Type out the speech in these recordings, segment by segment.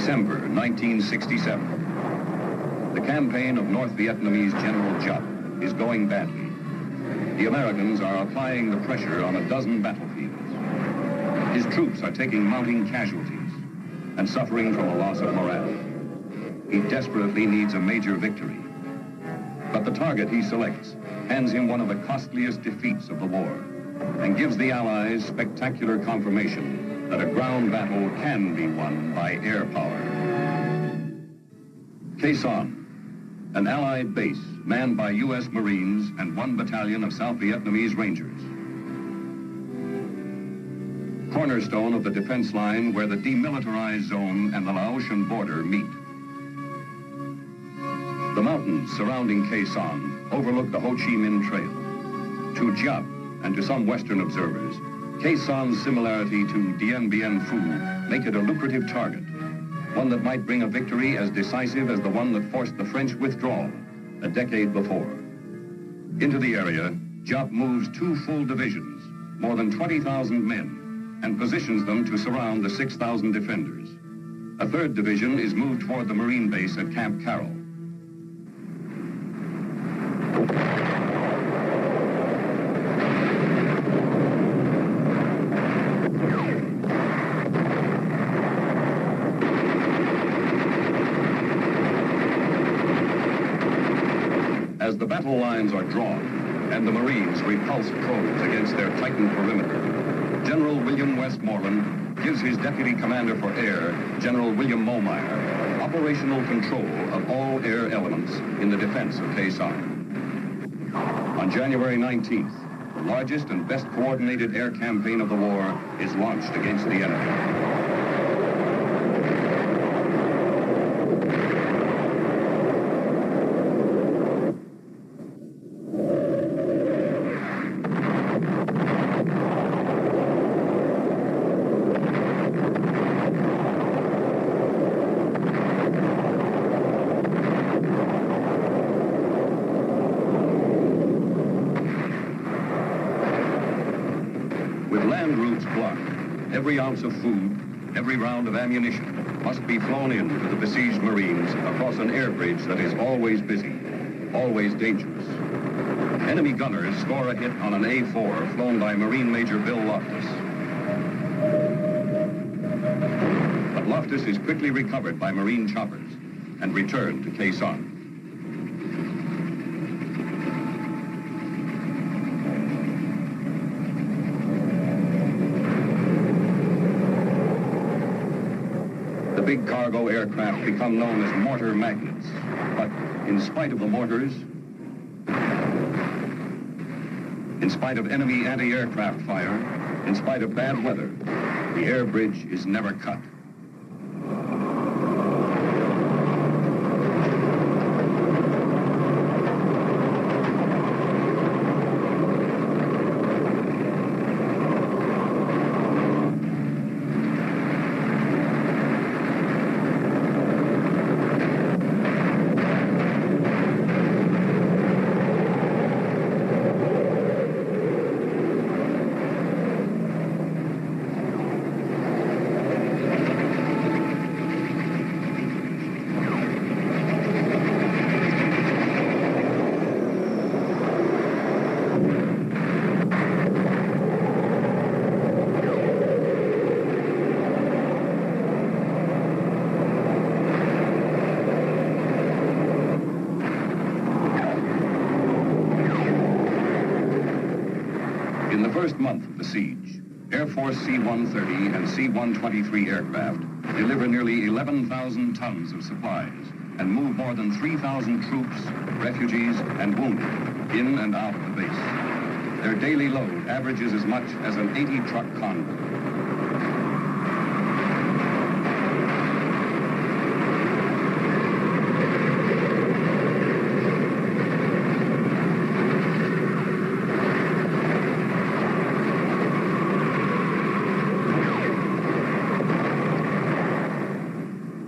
December 1967. The campaign of North Vietnamese General Giap is going badly. The Americans are applying the pressure on a dozen battlefields. His troops are taking mounting casualties and suffering from a loss of morale. He desperately needs a major victory. But the target he selects hands him one of the costliest defeats of the war and gives the Allies spectacular confirmation that a ground battle can be won by air power. Khe Sanh, an Allied base manned by U.S. Marines and 1 battalion of South Vietnamese Rangers. Cornerstone of the defense line where the demilitarized zone and the Laotian border meet. The mountains surrounding Khe Sanh overlook the Ho Chi Minh Trail. To Giap and to some Western observers, Khe Sanh's similarity to Dien Bien Phu make it a lucrative target, one that might bring a victory as decisive as the one that forced the French withdrawal a decade before. Into the area, Giap moves 2 full divisions, more than 20,000 men, and positions them to surround the 6,000 defenders. A 3rd division is moved toward the Marine base at Camp Carroll. As the battle lines are drawn and the Marines repulse probes against their tightened perimeter, General William Westmoreland gives his Deputy Commander for Air, General William Momeyer, operational control of all air elements in the defense of Khe Sanh. On January 19th, the largest and best coordinated air campaign of the war is launched against the enemy. Every ounce of food, every round of ammunition must be flown in to the besieged Marines across an air bridge that is always busy, always dangerous. Enemy gunners score a hit on an A-4 flown by Marine Major Bill Loftus. But Loftus is quickly recovered by Marine choppers and returned to Khe Sanh. Big cargo aircraft become known as mortar magnets. But in spite of the mortars, in spite of enemy anti-aircraft fire, in spite of bad weather, the air bridge is never cut. Month of the siege, Air Force C-130 and C-123 aircraft deliver nearly 11,000 tons of supplies and move more than 3,000 troops, refugees, and wounded in and out of the base. Their daily load averages as much as an 80-truck convoy.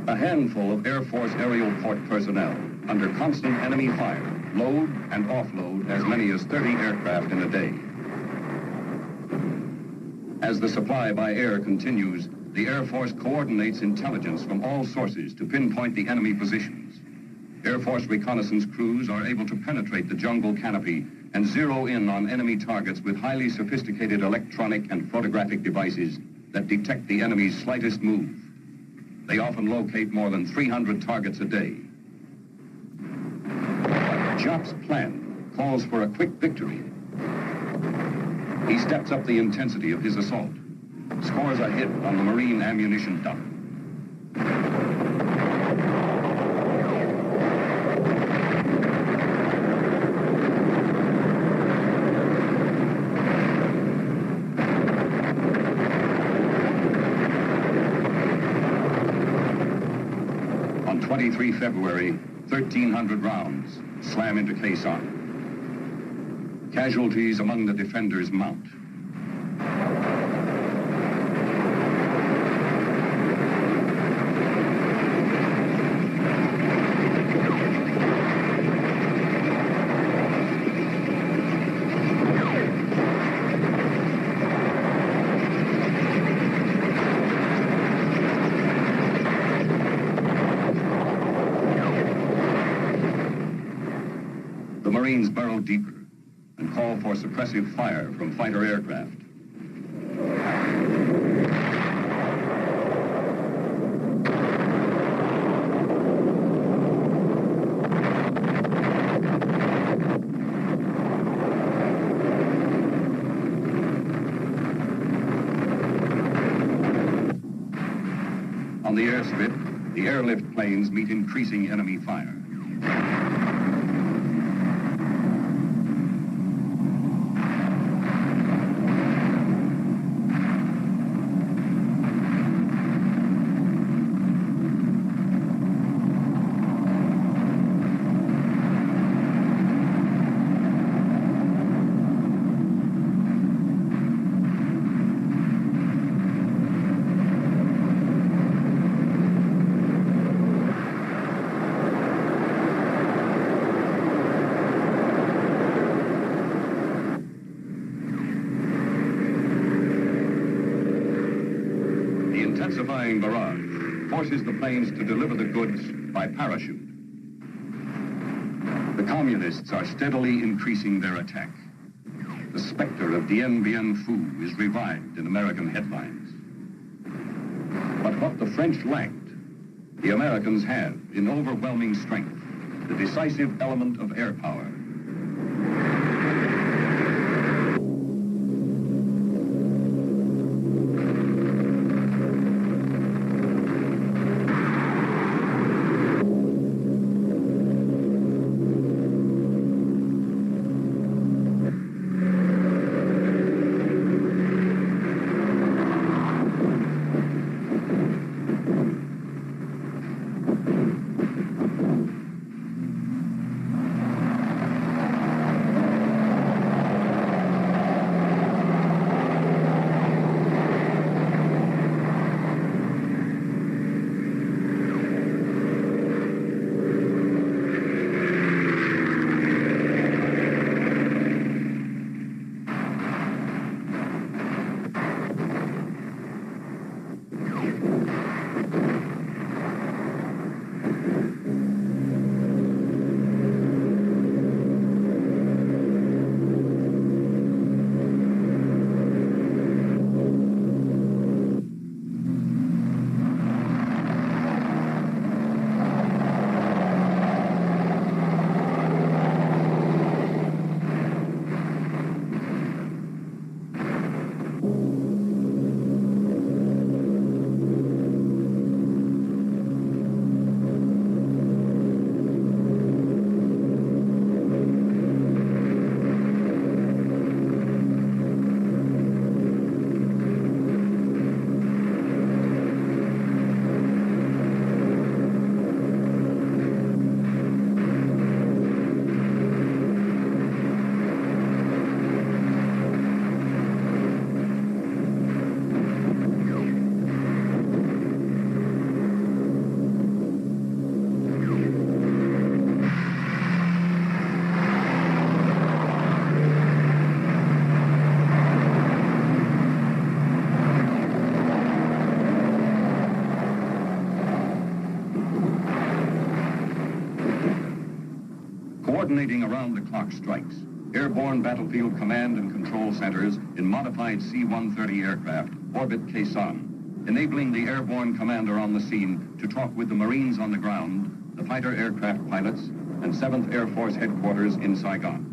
A handful of Air Force aerial port personnel, under constant enemy fire, load and offload as many as 30 aircraft in a day. As the supply by air continues, the Air Force coordinates intelligence from all sources to pinpoint the enemy positions. Air Force reconnaissance crews are able to penetrate the jungle canopy and zero in on enemy targets with highly sophisticated electronic and photographic devices that detect the enemy's slightest move. They often locate more than 300 targets a day. Jop's plan calls for a quick victory. He steps up the intensity of his assault, scores a hit on the Marine ammunition dump. On 23 February, 1,300 rounds slam into Khe Sanh. Casualties among the defenders mount. The Marines burrow deeper and call for suppressive fire from fighter aircraft. On the airstrip, the airlift planes meet increasing enemy fire. Intensifying barrage forces the planes to deliver the goods by parachute. The communists are steadily increasing their attack. The specter of Dien Bien Phu is revived in American headlines. But what the French lacked, the Americans have in overwhelming strength, the decisive element of air power. coordinating around-the-clock strikes. Airborne battlefield command and control centers in modified C-130 aircraft orbit Khe Sanh, enabling the airborne commander on the scene to talk with the Marines on the ground, the fighter aircraft pilots, and 7th Air Force headquarters in Saigon.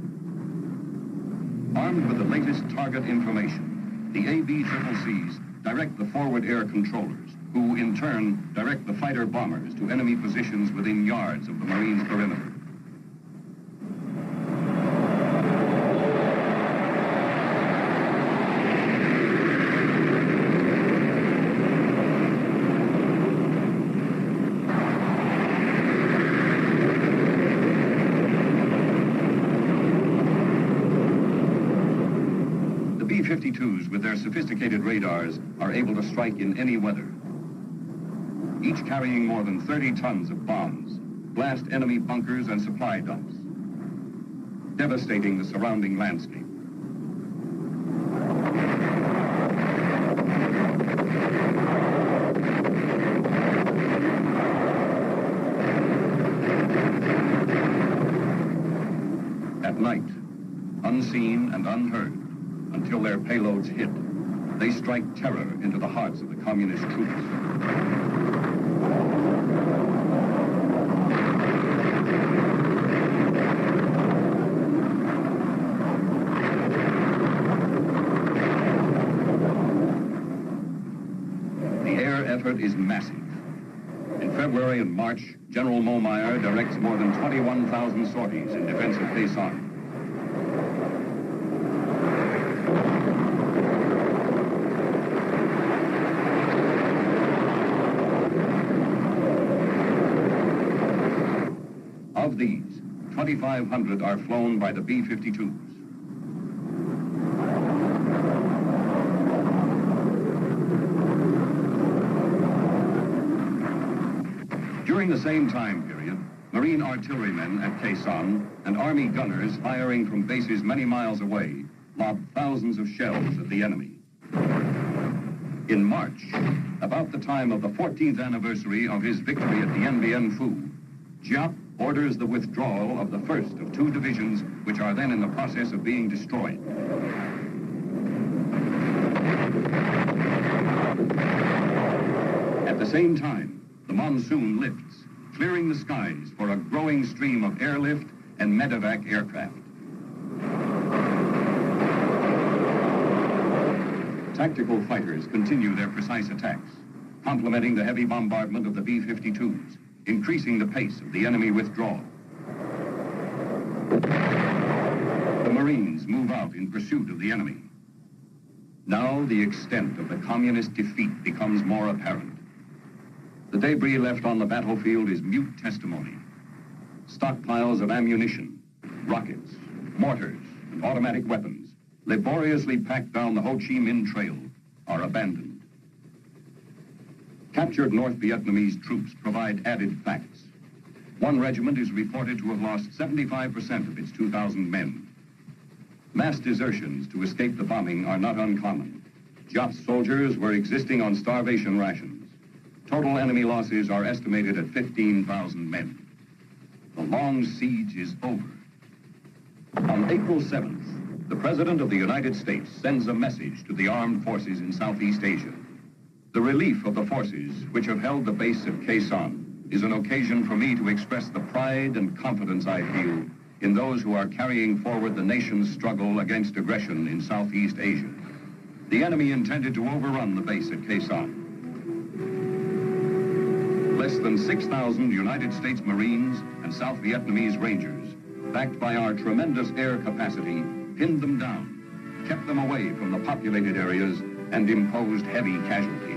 Armed with the latest target information, the ABCCs direct the forward air controllers, who in turn direct the fighter bombers to enemy positions within yards of the Marines' perimeter. B-52s with their sophisticated radars are able to strike in any weather. Each carrying more than 30 tons of bombs, blast enemy bunkers and supply dumps, devastating the surrounding landscape. At night, unseen and unheard, until their payloads hit, they strike terror into the hearts of the communist troops. The air effort is massive. In February and March, General Momeyer directs more than 21,000 sorties in defense of Khe Sanh. Of these, 2,500 are flown by the B-52s. During the same time period, Marine artillerymen at Khe Sanh and Army gunners firing from bases many miles away lobbed thousands of shells at the enemy. In March, about the time of the 14th anniversary of his victory at Dien Bien Phu, Giap orders the withdrawal of the first of 2 divisions which are then in the process of being destroyed. At the same time, the monsoon lifts, clearing the skies for a growing stream of airlift and medevac aircraft. Tactical fighters continue their precise attacks, complementing the heavy bombardment of the B-52s, increasing the pace of the enemy withdrawal. The Marines move out in pursuit of the enemy. Now the extent of the communist defeat becomes more apparent. The debris left on the battlefield is mute testimony. Stockpiles of ammunition, rockets, mortars, and automatic weapons, laboriously packed down the Ho Chi Minh Trail, are abandoned. Captured North Vietnamese troops provide added facts. One regiment is reported to have lost 75% of its 2,000 men. Mass desertions to escape the bombing are not uncommon. Giap's soldiers were existing on starvation rations. Total enemy losses are estimated at 15,000 men. The long siege is over. On April 7th, the President of the United States sends a message to the armed forces in Southeast Asia. The relief of the forces which have held the base at Khe Sanh is an occasion for me to express the pride and confidence I feel in those who are carrying forward the nation's struggle against aggression in Southeast Asia. The enemy intended to overrun the base at Khe Sanh. Less than 6,000 United States Marines and South Vietnamese Rangers, backed by our tremendous air capacity, pinned them down, kept them away from the populated areas, and imposed heavy casualties.